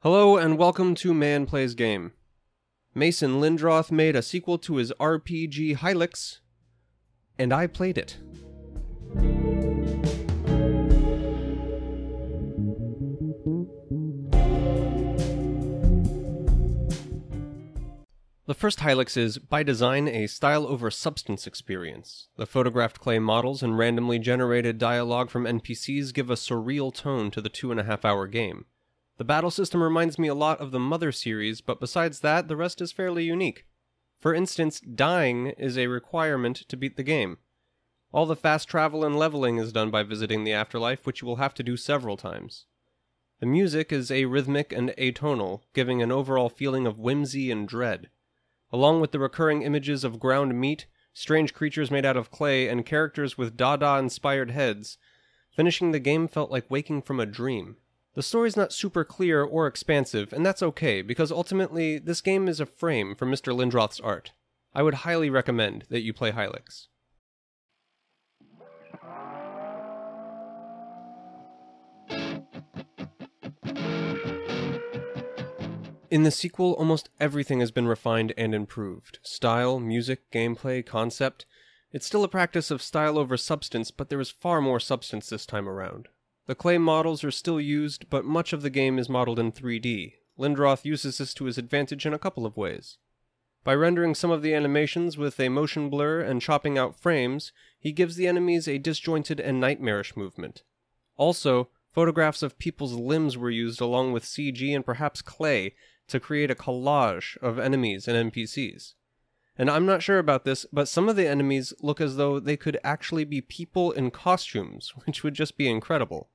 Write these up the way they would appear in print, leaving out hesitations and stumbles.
Hello and welcome to Man Plays Game. Mason Lindroth made a sequel to his RPG Hylics, and I played it. The first Hylics is, by design, a style-over-substance experience. The photographed clay models and randomly generated dialogue from NPCs give a surreal tone to the 2.5-hour game. The battle system reminds me a lot of the Mother series, but besides that, the rest is fairly unique. For instance, dying is a requirement to beat the game. All the fast travel and leveling is done by visiting the afterlife, which you will have to do several times. The music is arrhythmic and atonal, giving an overall feeling of whimsy and dread. Along with the recurring images of ground meat, strange creatures made out of clay, and characters with Dada-inspired heads, finishing the game felt like waking from a dream. The story's not super clear or expansive, and that's okay, because ultimately, this game is a frame for Mr. Lindroth's art. I would highly recommend that you play Hylics. In the sequel, almost everything has been refined and improved. Style, music, gameplay, concept. It's still a practice of style over substance, but there is far more substance this time around. The clay models are still used, but much of the game is modeled in 3D. Lindroth uses this to his advantage in a couple of ways. By rendering some of the animations with a motion blur and chopping out frames, he gives the enemies a disjointed and nightmarish movement. Also, photographs of people's limbs were used along with CG and perhaps clay to create a collage of enemies and NPCs. And I'm not sure about this, but some of the enemies look as though they could actually be people in costumes, which would just be incredible.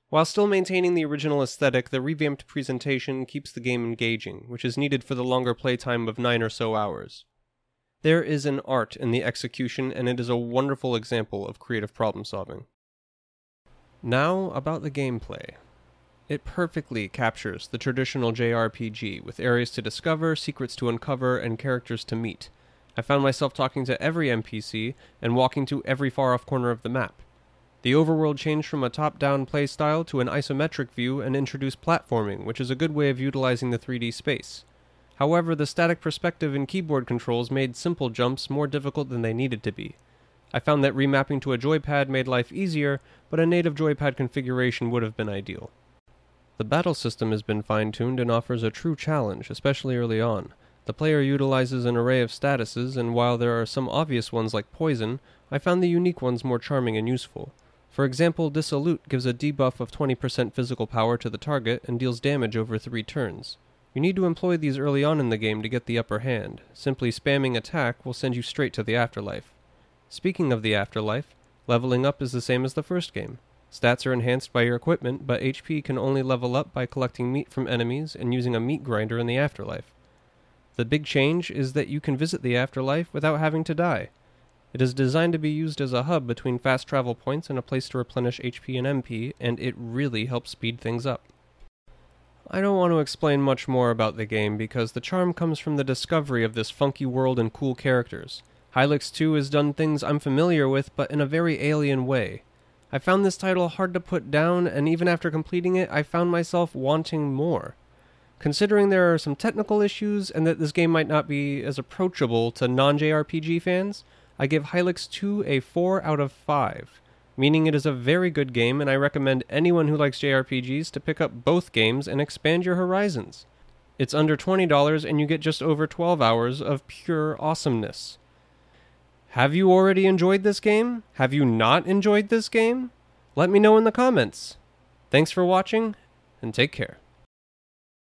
While still maintaining the original aesthetic, the revamped presentation keeps the game engaging, which is needed for the longer playtime of 9 or so hours. There is an art in the execution, and it is a wonderful example of creative problem solving. Now about the gameplay. It perfectly captures the traditional JRPG, with areas to discover, secrets to uncover, and characters to meet. I found myself talking to every NPC, and walking to every far-off corner of the map. The overworld changed from a top-down playstyle to an isometric view and introduced platforming, which is a good way of utilizing the 3D space. However, the static perspective and keyboard controls made simple jumps more difficult than they needed to be. I found that remapping to a joypad made life easier, but a native joypad configuration would have been ideal. The battle system has been fine-tuned and offers a true challenge, especially early on. The player utilizes an array of statuses, and while there are some obvious ones like poison, I found the unique ones more charming and useful. For example, Dissolute gives a debuff of 20% physical power to the target and deals damage over 3 turns. You need to employ these early on in the game to get the upper hand. Simply spamming attack will send you straight to the afterlife. Speaking of the afterlife, leveling up is the same as the first game. Stats are enhanced by your equipment, but HP can only level up by collecting meat from enemies and using a meat grinder in the afterlife. The big change is that you can visit the afterlife without having to die. It is designed to be used as a hub between fast travel points and a place to replenish HP and MP, and it really helps speed things up. I don't want to explain much more about the game because the charm comes from the discovery of this funky world and cool characters. Hylics 2 has done things I'm familiar with, but in a very alien way. I found this title hard to put down, and even after completing it, I found myself wanting more. Considering there are some technical issues, and that this game might not be as approachable to non-JRPG fans, I give Hylics 2 a 4 out of 5, meaning it is a very good game, and I recommend anyone who likes JRPGs to pick up both games and expand your horizons. It's under $20, and you get just over 12 hours of pure awesomeness. Have you already enjoyed this game? Have you not enjoyed this game? Let me know in the comments. Thanks for watching, and take care.